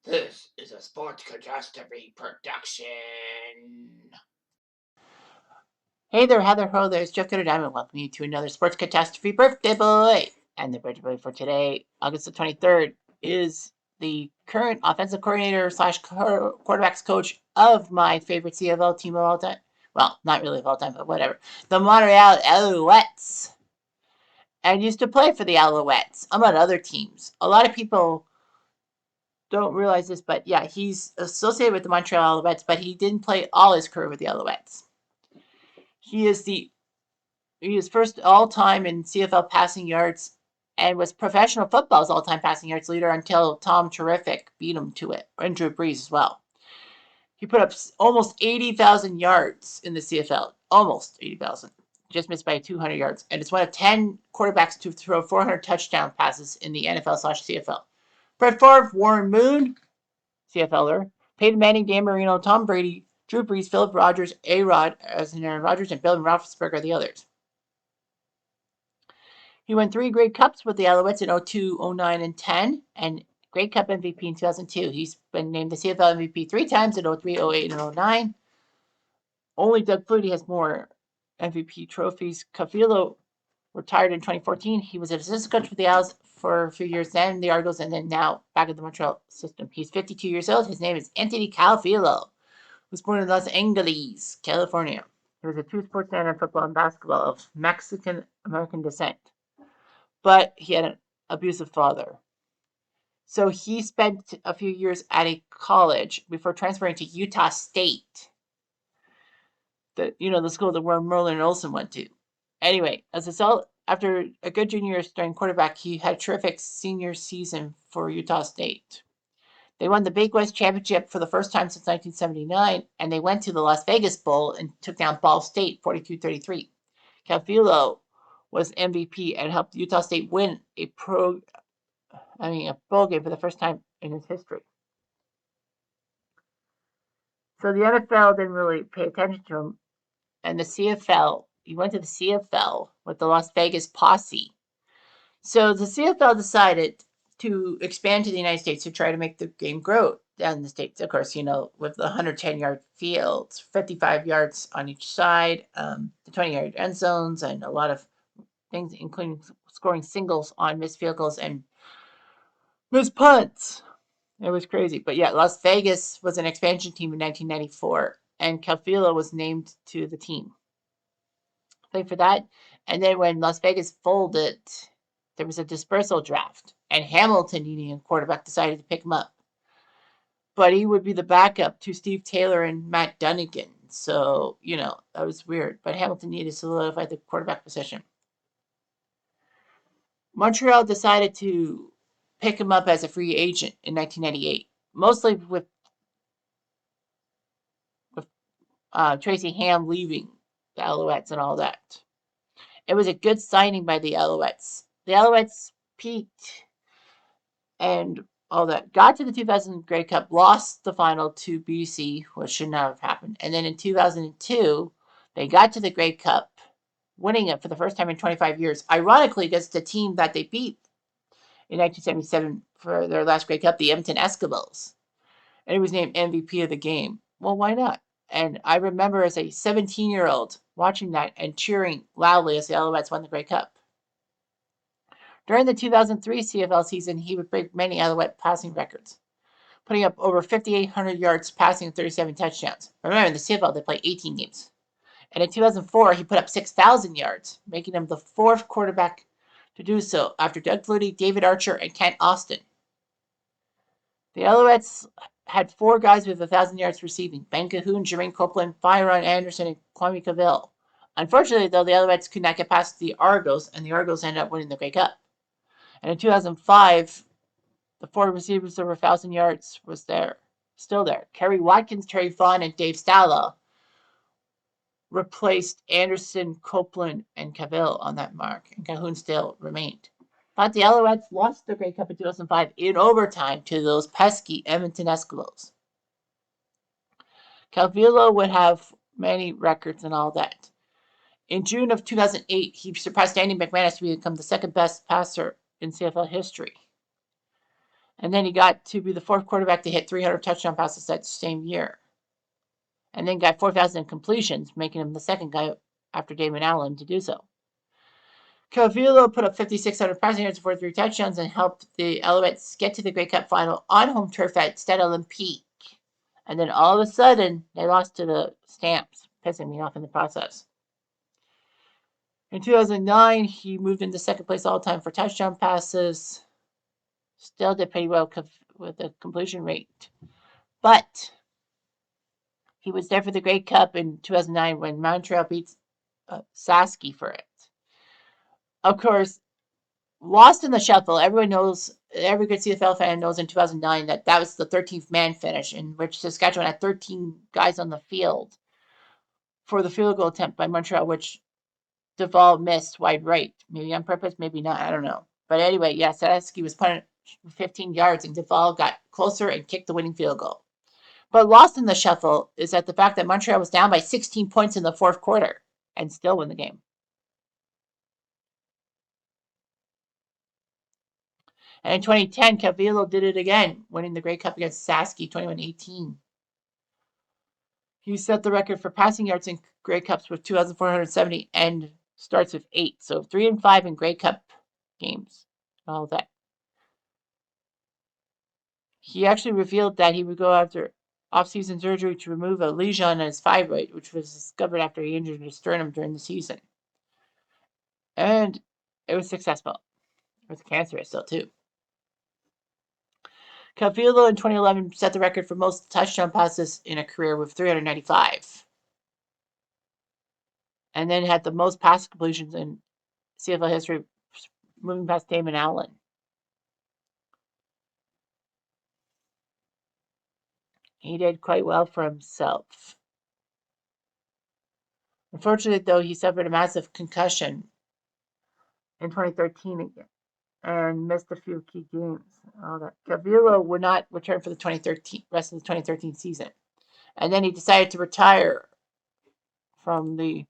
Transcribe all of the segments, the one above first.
This is a Sports Catastrophe production. Hey there, Heather Ho, there's Jeff Gooder Diamond. Welcome you to another Sports Catastrophe Birthday Boy. And the birthday boy for today, August the 23rd, is the current offensive coordinator slash quarterbacks coach of my favorite CFL team of all time. Well, not really of all time, but whatever. The Montreal Alouettes. And used to play for the Alouettes, among other teams. A lot of people don't realize this, but yeah, he's associated with the Montreal Alouettes, but he didn't play all his career with the Alouettes. He is first all-time in CFL passing yards and was professional football's all-time passing yards leader until Tom Terrific beat him to it, and Drew Brees as well. He put up almost 80,000 yards in the CFL, almost 80,000, just missed by 200 yards, and it's one of 10 quarterbacks to throw 400 touchdown passes in the NFL/CFL. Brett Favre, Warren Moon, CFLer, Peyton Manning, Dan Marino, Tom Brady, Drew Brees, Philip Rogers, A-Rod, as in Aaron Rodgers, and Bill Roethlisberger are the others. He won 3 Grey Cups with the Alouettes in 02, 09, and 10, and Grey Cup MVP in 2002. He's been named the CFL MVP 3 times in 03, 08, and 09. Only Doug Flutie has more MVP trophies. Calvillo retired in 2014. He was an assistant coach for the Owls for a few years, then the Argos, and then now back at the Montreal system. He's 52 years old. His name is Anthony Calvillo, who was born in Los Angeles, California. He was a two-sport fan in football and basketball of Mexican-American descent, but he had an abusive father. So he spent a few years at a college before transferring to Utah State, the school that where Merlin Olsen went to. Anyway, after a good junior year starting quarterback, he had a terrific senior season for Utah State. They won the Big West Championship for the first time since 1979, and they went to the Las Vegas Bowl and took down Ball State 42-33. Calvillo was MVP and helped Utah State win a bowl game for the first time in its history. So the NFL didn't really pay attention to him, and the CFL, he went to the CFL with the Las Vegas Posse. So the CFL decided to expand to the United States to try to make the game grow down in the States. Of course, with the 110-yard fields, 55 yards on each side, the 20-yard end zones, and a lot of things, including scoring singles on missed field goals and missed punts. It was crazy. But yeah, Las Vegas was an expansion team in 1994, and Calvillo was named to the team. Played for that. And then when Las Vegas folded, there was a dispersal draft, and Hamilton, needing a quarterback, decided to pick him up. But he would be the backup to Steve Taylor and Matt Dunnigan. So, that was weird. But Hamilton needed to solidify the quarterback position. Montreal decided to pick him up as a free agent in 1998, mostly with Tracy Ham leaving the Alouettes and all that. It was a good signing by the Alouettes. The Alouettes peaked and all that. Got to the 2000 Grey Cup, lost the final to BC, which should not have happened. And then in 2002, they got to the Grey Cup, winning it for the first time in 25 years. Ironically, against the team that they beat in 1977 for their last Grey Cup, the Edmonton Eskimos. And he was named MVP of the game. Well, why not? And I remember as a 17-year-old watching that and cheering loudly as the Alouettes won the Grey Cup. During the 2003 CFL season, he would break many Alouette passing records, putting up over 5,800 yards passing and 37 touchdowns. Remember, in the CFL, they play 18 games. And in 2004, he put up 6,000 yards, making him the fourth quarterback to do so after Doug Flutie, David Archer, and Kent Austin. The Alouettes had 4 guys with 1,000 yards receiving: Ben Cahoon, Jermaine Copeland, Byron Anderson, and Kwame Calvillo. Unfortunately, though, the Alouettes could not get past the Argos, and the Argos ended up winning the Grey Cup. And in 2005, the 4 receivers over 1,000 yards was still there. Kerry Watkins, Terry Vaughn, and Dave Stala replaced Anderson, Copeland, and Calvillo on that mark, and Cahoon still remained. But the Alouettes lost the Grey Cup in 2005 in overtime to those pesky Edmonton Eskimos. Calvillo would have many records and all that. In June of 2008, he surpassed Andy McManus to become the second best passer in CFL history. And then he got to be the fourth quarterback to hit 300 touchdown passes that same year. And then got 4,000 completions, making him the second guy after Damon Allen to do so. Calvillo put up 5,600 passing yards for 3 touchdowns and helped the Alouettes get to the Grey Cup final on home turf at Stade Olympique. And then all of a sudden, they lost to the Stamps, pissing me off in the process. In 2009, he moved into second place all time for touchdown passes. Still did pretty well with the completion rate. But he was there for the Grey Cup in 2009 when Montreal beats Saski for it. Of course, lost in the shuffle. Everyone knows, every good CFL fan knows in 2009 that was the 13th man finish, in which Saskatchewan had 13 guys on the field for the field goal attempt by Montreal, which Duvall missed wide right. Maybe on purpose, maybe not. I don't know. But anyway, yeah, Saski was punished 15 yards, and Duvall got closer and kicked the winning field goal. But lost in the shuffle is that the fact that Montreal was down by 16 points in the fourth quarter and still win the game. And in 2010, Calvillo did it again, winning the Grey Cup against Saski 21-18. He set the record for passing yards in Grey Cups with 2,470 and starts with 8. So 3 and 5 in Grey Cup games. All that. He actually revealed that he would go after off-season surgery to remove a lesion on his thyroid, which was discovered after he injured his sternum during the season. And it was successful. It was cancerous still, too. Calvillo in 2011 set the record for most touchdown passes in a career with 395. And then had the most pass completions in CFL history, moving past Damon Allen. He did quite well for himself. Unfortunately, though, he suffered a massive concussion in 2013 again and missed a few key games. All that. Calvillo would not return for the rest of the 2013 season. And then he decided to retire from the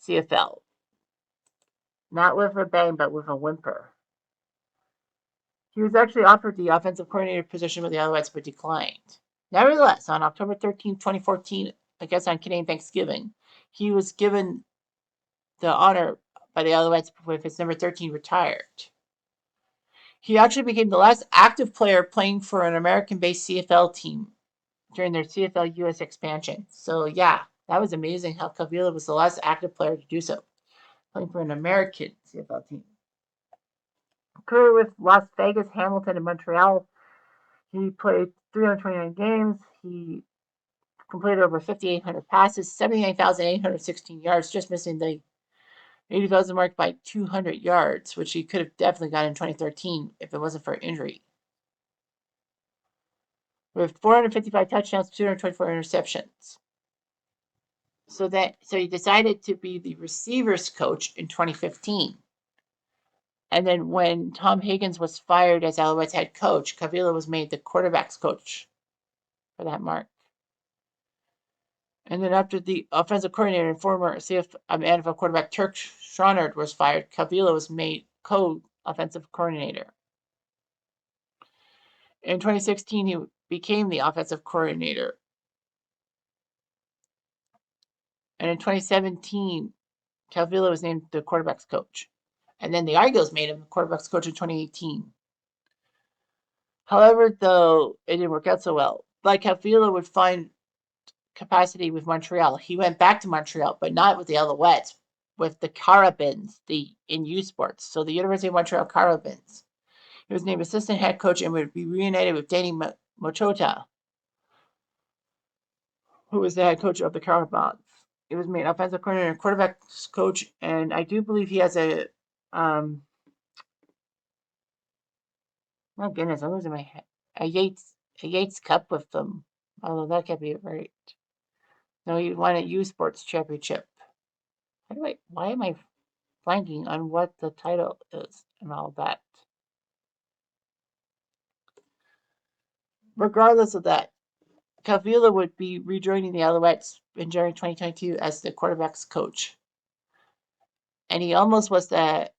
CFL. Not with a bang, but with a whimper. He was actually offered the offensive coordinator position with the Alouettes, but declined. Nevertheless, on October 13, 2014, I guess on Canadian Thanksgiving, he was given the honor by the Alouettes with his number 13 retired. He actually became the last active player playing for an American-based CFL team during their CFL US expansion. So yeah, that was amazing how Calvillo was the last active player to do so, playing for an American CFL team. Career with Las Vegas, Hamilton, and Montreal. He played 329 games. He completed over 5,800 passes, 79,816 yards, just missing the 80,000 mark by 200 yards, which he could have definitely got in 2013 if it wasn't for injury. With 455 touchdowns, 224 interceptions. So he decided to be the receivers coach in 2015. And then when Tom Higgins was fired as Alouettes head coach, Calvillo was made the quarterbacks coach for that mark. And then after the offensive coordinator and former NFL quarterback Turk Schronert was fired, Calvillo was made co-offensive coordinator. In 2016, he became the offensive coordinator. And in 2017, Calvillo was named the quarterbacks coach. And then the Argos made him the quarterbacks coach in 2018. However, though, it didn't work out so well. But Calvillo would find capacity with Montreal. He went back to Montreal, but not with the Alouettes, with the Carabins, in U Sports. So the University of Montreal Carabins. He was named assistant head coach and would be reunited with Danny Mochota, who was the head coach of the Carabins. He was made offensive coordinator and quarterbacks coach, and I do believe he has my goodness, I'm losing my head. A Yates Cup with them, although that can't be right. No, he won a U Sports championship. Why am I blanking on what the title is and all that? Regardless of that, Calvillo would be rejoining the Alouettes in January 2022 as the quarterbacks coach. And he almost was the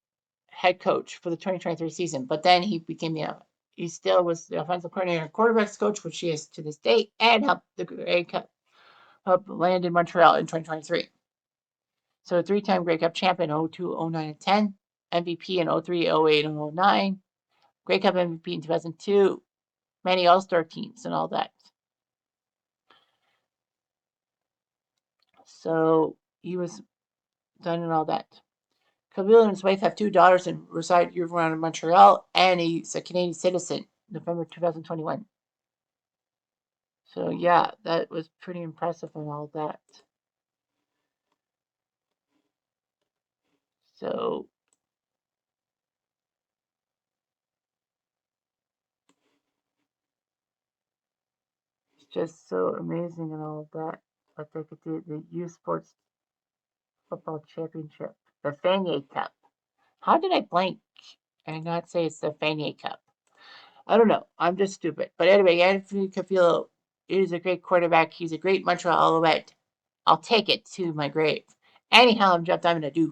head coach for the 2023 season, but then he became the He still was the offensive coordinator and quarterbacks coach, which he is to this day, and helped the Grey Cup land in Montreal in 2023. So a three-time Grey Cup champion 02, 09, and 10. MVP in 03, 08, and 09. Grey Cup MVP in 2002. Many All-Star teams and all that. So he was done and all that. Calvillo and his wife have 2 daughters and reside year-round in Montreal, and he's a Canadian citizen, November 2021. So yeah, that was pretty impressive and all that. So it's just so amazing and all that. What they could do, the youth sports football championship, the Fanier Cup. How did I blank and not say it's the Fanier Cup? I don't know. I'm just stupid. But anyway, Anthony Calvillo is a great quarterback. He's a great Montreal Alouette. I'll take it to my grave. Anyhow, I'm Jeff Diamond. I do.